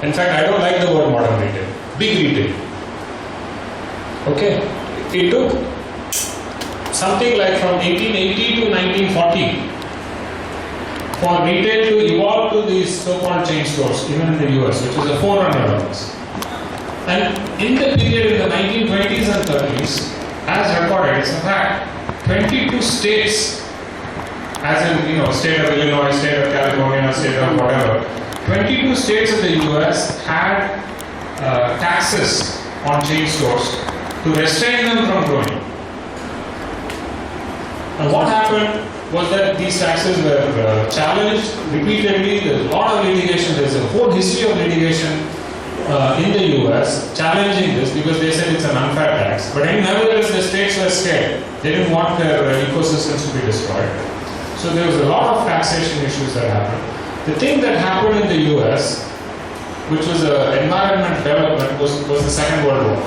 In fact, I don't like the word modern retail. Big retail. Okay? It took something like from 1880 to 1940 for retail to evolve to these so-called chain stores, even in the US, which is a forerunner of this. And in the period in the 1920s and 30s, as recorded, it's a fact, 22 states, as in, state of Illinois, state of California, state of whatever, 22 states of the US had taxes on chain stores to restrain them from growing. And what happened was that these taxes were challenged repeatedly. There's a lot of litigation. There's a whole history of litigation in the US challenging this because they said it's an unfair tax. But nevertheless, the states were scared. They didn't want their ecosystems to be destroyed. So there was a lot of taxation issues that happened. The thing that happened in the US, which was an environment development, was the Second World War.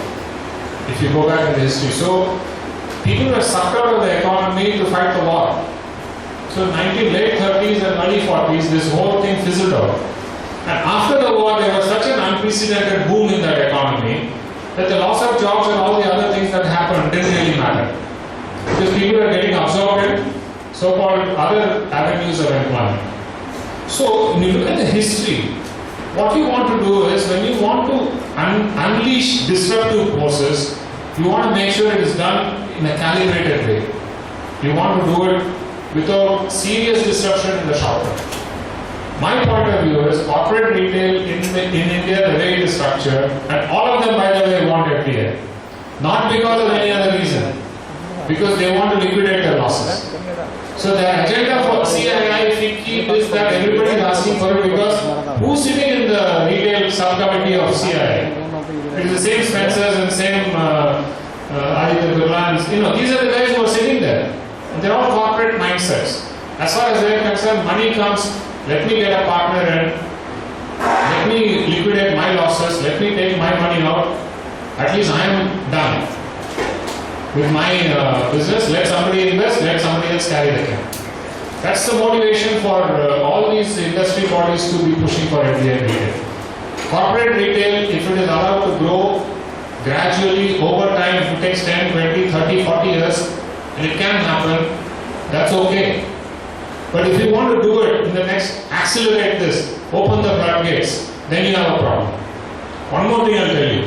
If you go back in the history. So people were sucked out of the economy to fight the war. So in late 30s and early 40s, this whole thing fizzled out. And after the war, there was such an unprecedented boom in that economy that the loss of jobs and all the other things that happened didn't really matter. Because people are getting absorbed in so-called other avenues of employment. So when you look at the history, what you want to do is when you want to unleash disruptive forces, you want to make sure it is done in a calibrated way. You want to do it without serious disruption in the short term. My point of view is corporate retail in India, the way it is structured, and all of them, by the way, want FDI. Not because of any other reason, because they want to liquidate their losses. So the agenda for CII, if we keep is that everybody is asking for it because who's sitting in the retail subcommittee of CII? It is the same Spencers and same Aditya Birlans. These are the guys who are sitting there. And they're all corporate mindsets. As far as they're concerned, money comes, let me get a partner in, let me liquidate my losses, let me take my money out, at least I am done with my business, let somebody invest, let somebody else carry the can. That's the motivation for all these industry bodies to be pushing for FDI retail. Corporate retail, if it is allowed to grow gradually over time, if it takes 10, 20, 30, 40 years, and it can happen, that's okay. But if you want to do it in the next, accelerate this, open the floodgates, then you have a problem. One more thing I'll tell you.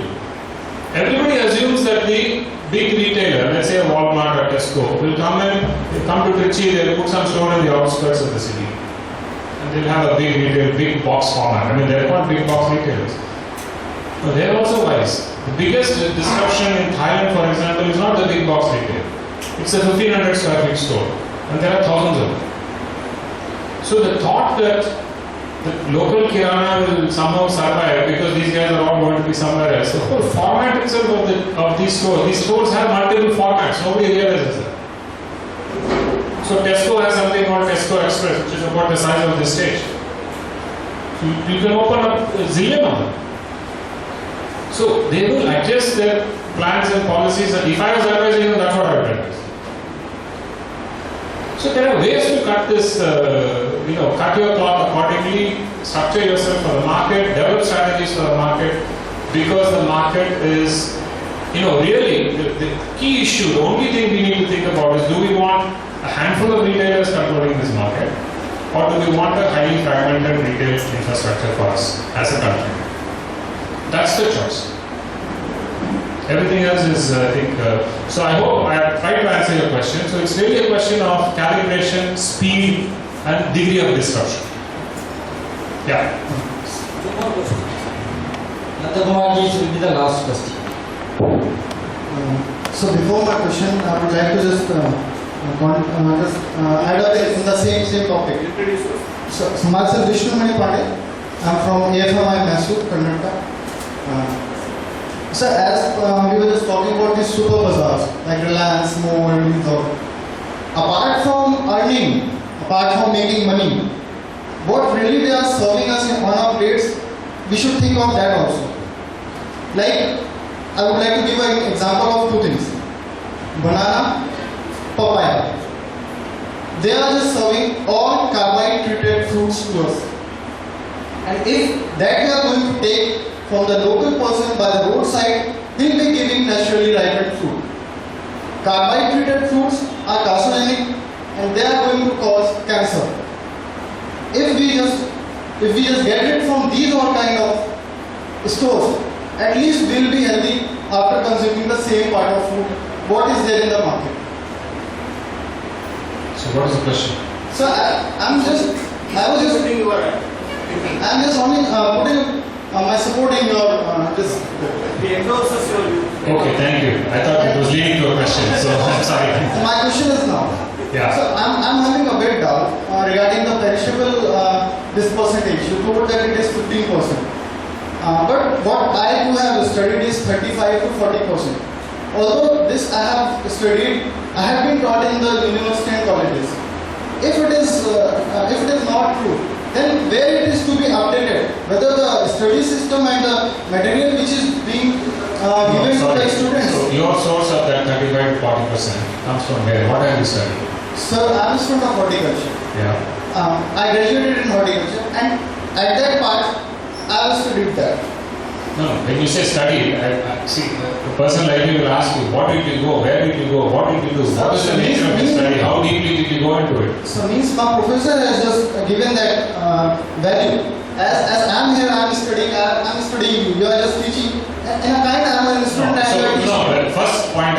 Everybody assumes that the big retailer, let's say a Walmart or Tesco, will come to Trichy, they'll put some store in the outskirts of the city. And they'll have a big retail, big box format. They're called big box retailers. But they're also wise. The biggest disruption in Thailand, for example, is not the big box retail. It's a 1500 square feet store. And there are thousands of them. So the thought that the local kirana will somehow survive because these guys are all going to be somewhere else. The whole format itself of these stores have multiple formats. Nobody realizes that. So Tesco has something called Tesco Express, which is about the size of this stage. So you can open up a zillion of them. So they will adjust their plans and policies. And if I was advising them, that's what I would advise. So there are ways to cut this, cut your cloth accordingly, structure yourself for the market, develop strategies for the market, because the market is, really the key issue, the only thing we need to think about is, do we want a handful of retailers controlling this market, or do we want a highly fragmented retail infrastructure for us as a country? That's the choice. Everything else is, I think, so I hope I have tried to answer your question. So it's really a question of calibration, speed, and degree of disruption. Yeah. This will be the last question. So before my question, I would like to just add up in the same topic. So myself Vishnu Mani Pandey. I'm from AFMI Mysore, Karnataka. So as we were just talking about these super bazaars like Reliance, Mo, and these all. Apart from earning, apart from making money, what really they are serving us on our plates, we should think of that also. Like, I would like to give an example of two things. Banana, papaya. They are just serving all carbide treated fruits to us. And if that you are going to take from the local person by the roadside, he'll be giving naturally ripened fruit. Carbide treated fruits are carcinogenic and they are going to cause cancer. If we just get it from these all kind of stores, at least we'll be healthy after consuming the same part of food what is there in the market. So what is the question? So I'm just only putting my support in your this. Okay, thank you. I thought it was leading to a question, so I'm sorry. My question is now. Yeah. So I'm having a bit doubt regarding the perishable this percentage. You told that it is 15%. But what I do have studied is 35 to 40%. Although this I have studied, I have been taught in the university and colleges. If it is not true, then where it is to be updated? Whether the study system and the material which is being given to the students. So your source of that 35 to 40% comes from where? What have you studied? Sir, I am a student of horticulture. Yeah. I graduated in horticulture, and at that part, I have studied that. No, when you say study, I see, the person like you will ask you, what did you go, where did you go, what did you do, what is the nature of the study, how deeply did you go into it? So means my professor has just given that value. As I am here, I am studying you. You are just teaching. In a kind, I am an student. The first point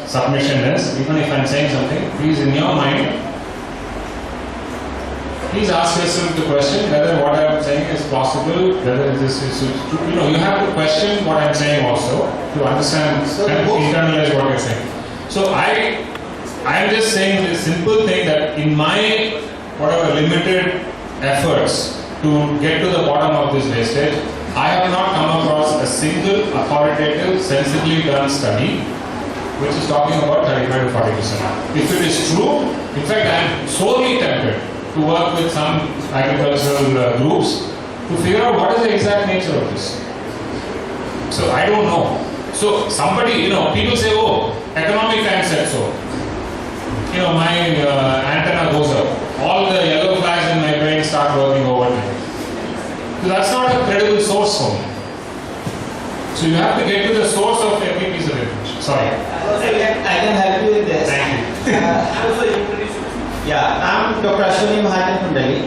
submission is, even if I am saying something, please in your mind, please ask yourself the question whether what I am saying is possible, whether this is, you have to question what I am saying also to understand and internalize what you are saying. So I am just saying this simple thing that in my whatever limited efforts to get to the bottom of this wastage, I have not come across a single authoritative, sensibly done study which is talking about 35 to 40%. If it is true, in fact I am sorely tempted to work with some agricultural groups to figure out what is the exact nature of this. So I don't know. So somebody, people say, oh, economic time said so. My antenna goes up. All the yellow flags in my brain start working overtime. So that's not a credible source for me. So you have to get to the source of every piece of information. Sorry. I can help you with this. Thank you. Yeah, I'm Dr. Ashwani Mahajan from Delhi.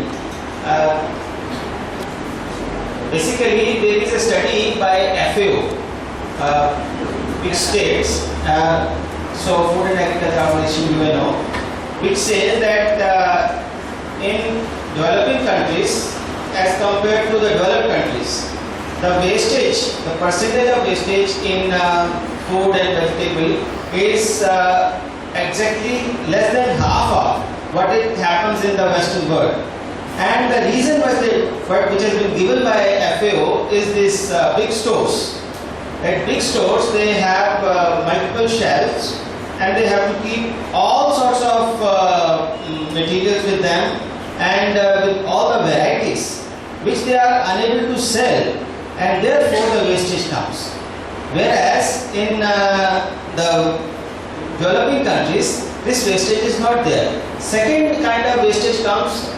Basically, there is a study by FAO, which states, so Food and Agriculture Organization, you may know, which says that in developing countries, as compared to the developed countries, the wastage, the percentage of wastage in food and vegetable is exactly less than half of what it happens in the Western world. And the reason which has been given by FAO is this big stores. At big stores, they have multiple shelves and they have to keep all sorts of materials with them and with all the varieties which they are unable to sell, and therefore the wastage comes. Whereas in the developing countries, this wastage is not there. Second kind of wastage comes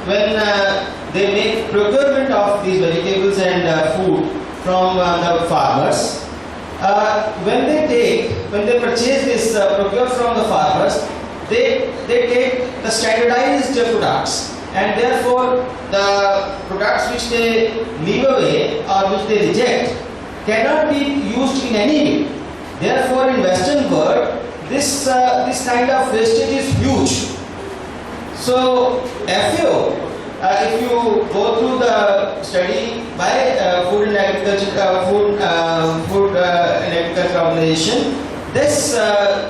when they make procurement of these vegetables and food from the farmers. When they purchase this procure from the farmers, they take the standardized products, and therefore the products which they leave away or which they reject cannot be used in any way. Therefore, in Western world, this kind of wastage is huge. So FAO, if you go through the study by Food and Agriculture Organization, this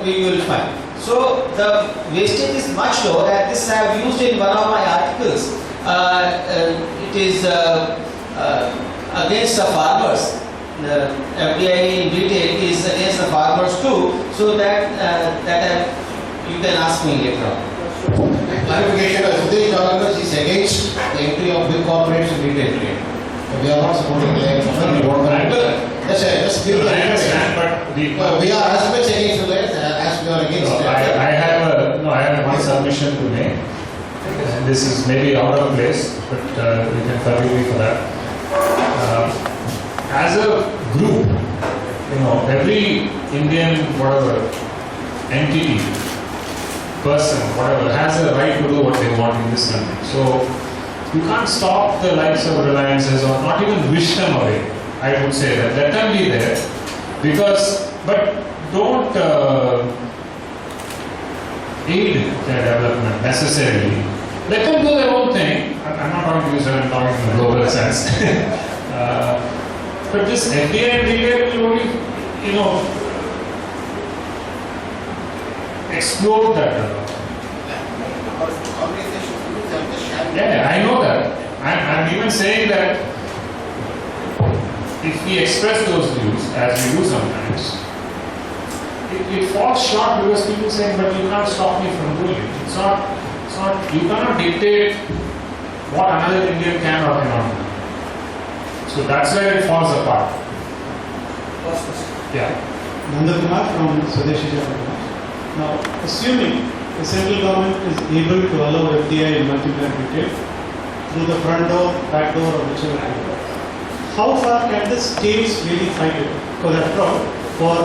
we will find. So the wastage is much lower, and this I have used in one of my articles. It is against the farmers. The FDI in detail is against the farmers too, so that you can ask me later on. Clarification: Sudesh Government is against the entry of big corporates in retail trade. We are not supporting the Just give the understand, but we are as much against that as we are against that. I have one submission to make. and this is maybe out of place, but we can forgive me for that. As a group, every Indian, whatever, entity, person, whatever, has a right to do what they want in this country. So, you can't stop the likes of Reliances or not even wish them away. I would say that. Let them be there. But don't aid their development necessarily. Let them do their own thing. I'm not talking to you, sir, I'm talking in a global sense. But this FDI and retail will only, explode that. Yeah, I know that. I'm even saying that if we express those views, as we do sometimes, it falls short because people say, but you can't stop me from doing it. It's not, you cannot dictate what another Indian can or cannot do. So that's where it falls apart. Yeah. Nandakumar from Swadeshi Japan. Now, assuming the central government is able to allow FDI in multi-brand retail through the front door, back door, or whichever way, how far can the states really fight it? Because after all, for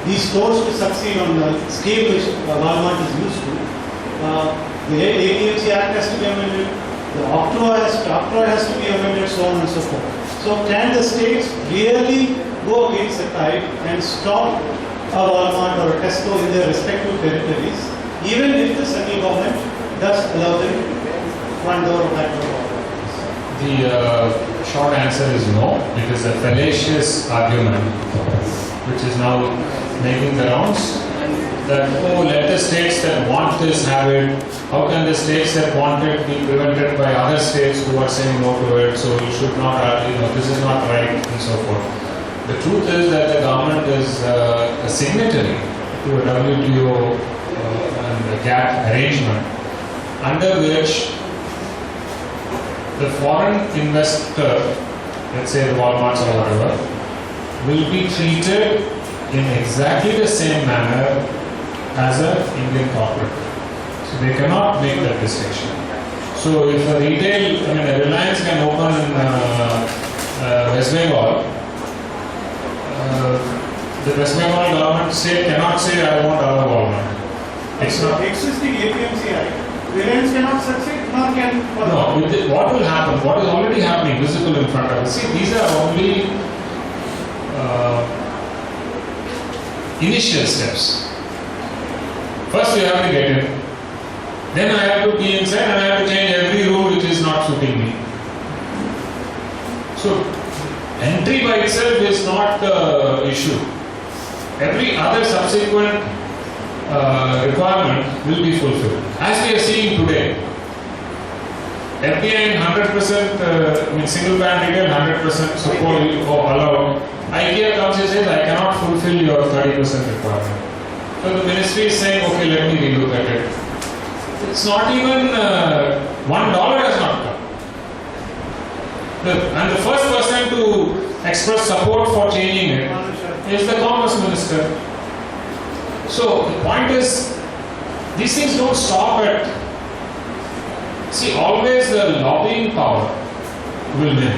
these stores to succeed on the scale which Walmart is used to, the APMC Act has to be amended, the octroi has to be amended, so on and so forth. So can the states really go against the tide and stop a Walmart or a Tesco in their respective territories, even if the central government does allow them front door or back door? The short answer is no. It is a fallacious argument which is now making the rounds that, let the states that want this have it. How can the states that want it be prevented by other states who are saying no to it? So you should not, this is not right, and so forth. The truth is that the government is a signatory to a WTO and a GATT arrangement under which the foreign investor, let's say the Walmarts or whatever, will be treated in exactly the same manner as an Indian corporate. So they cannot make that distinction. So if a a Reliance can open in West Bengal, the West Bengal government cannot say, I want our Walmart. It's not. Existing APMC Act, Reliance cannot succeed, nor can. No, what will happen, what is already happening, visible in front of us. See, these are only initial steps. First you have to get in, then I have to be inside and I have to change every rule which is not suiting me. So, entry by itself is not the issue. Every other subsequent requirement will be fulfilled. As we are seeing today, FDI in 100%, single brand retail 100% support allowed. IKEA comes and says, I cannot fulfill your 30% requirement. So the ministry is saying, okay, let me relook at it. It's not even $1 has not come. And the first person to express support for changing it is the Commerce Minister. So the point is, these things don't stop at. See, always the lobbying power will win.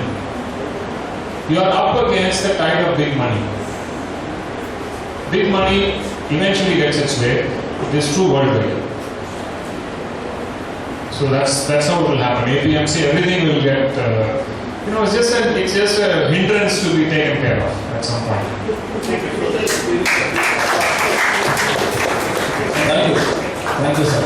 You are up against the tide of big money. Big money eventually gets its way. This is true worldwide. So that's how it will happen. APMC, everything will get. It's just a hindrance to be taken care of at some point. Thank you, sir.